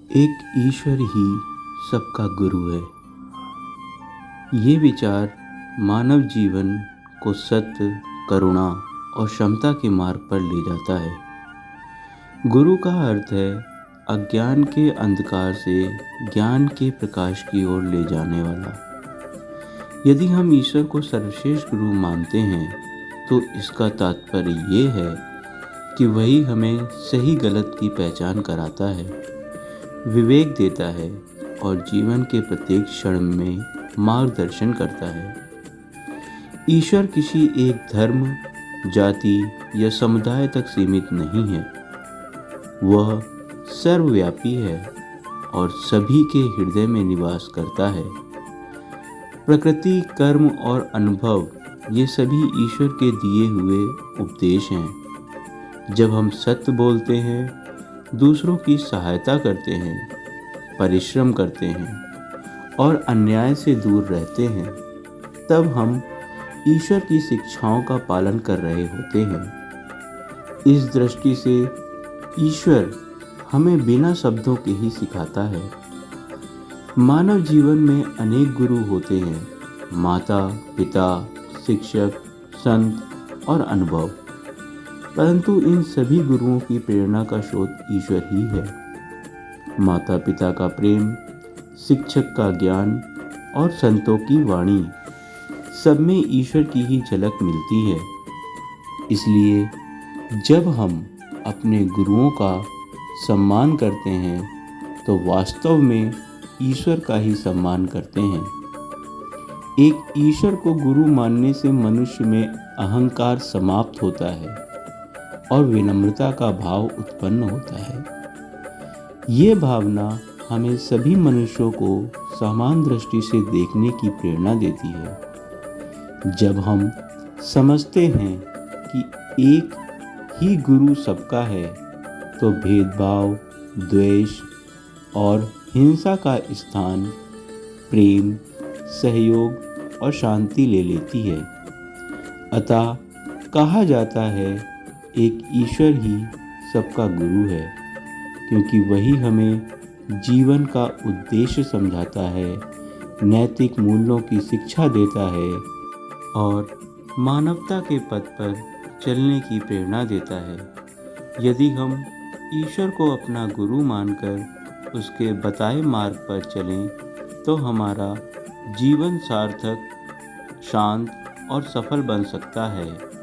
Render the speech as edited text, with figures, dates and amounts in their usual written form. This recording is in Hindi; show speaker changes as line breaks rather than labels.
एक ईश्वर ही सबका गुरु है। ये विचार मानव जीवन को सत्य, करुणा और क्षमता के मार्ग पर ले जाता है। गुरु का अर्थ है अज्ञान के अंधकार से ज्ञान के प्रकाश की ओर ले जाने वाला। यदि हम ईश्वर को सर्वश्रेष्ठ गुरु मानते हैं तो इसका तात्पर्य ये है कि वही हमें सही गलत की पहचान कराता है, विवेक देता है और जीवन के प्रत्येक क्षण में मार्गदर्शन करता है। ईश्वर किसी एक धर्म, जाति या समुदाय तक सीमित नहीं है। वह सर्वव्यापी है और सभी के हृदय में निवास करता है। प्रकृति, कर्म और अनुभव ये सभी ईश्वर के दिए हुए उपदेश हैं। जब हम सत्य बोलते हैं, दूसरों की सहायता करते हैं, परिश्रम करते हैं और अन्याय से दूर रहते हैं, तब हम ईश्वर की शिक्षाओं का पालन कर रहे होते हैं। इस दृष्टि से ईश्वर हमें बिना शब्दों के ही सिखाता है। मानव जीवन में अनेक गुरु होते हैं, माता, पिता, शिक्षक, संत और अनुभव। परंतु इन सभी गुरुओं की प्रेरणा का स्रोत ईश्वर ही है। माता पिता का प्रेम, शिक्षक का ज्ञान और संतों की वाणी, सब में ईश्वर की ही झलक मिलती है। इसलिए जब हम अपने गुरुओं का सम्मान करते हैं तो वास्तव में ईश्वर का ही सम्मान करते हैं। एक ईश्वर को गुरु मानने से मनुष्य में अहंकार समाप्त होता है और विनम्रता का भाव उत्पन्न होता है। ये भावना हमें सभी मनुष्यों को समान दृष्टि से देखने की प्रेरणा देती है। जब हम समझते हैं कि एक ही गुरु सबका है तो भेदभाव, द्वेष और हिंसा का स्थान प्रेम, सहयोग और शांति ले लेती है। अतः कहा जाता है एक ईश्वर ही सबका गुरु है, क्योंकि वही हमें जीवन का उद्देश्य समझाता है, नैतिक मूल्यों की शिक्षा देता है और मानवता के पथ पर चलने की प्रेरणा देता है। यदि हम ईश्वर को अपना गुरु मानकर उसके बताए मार्ग पर चलें तो हमारा जीवन सार्थक, शांत और सफल बन सकता है।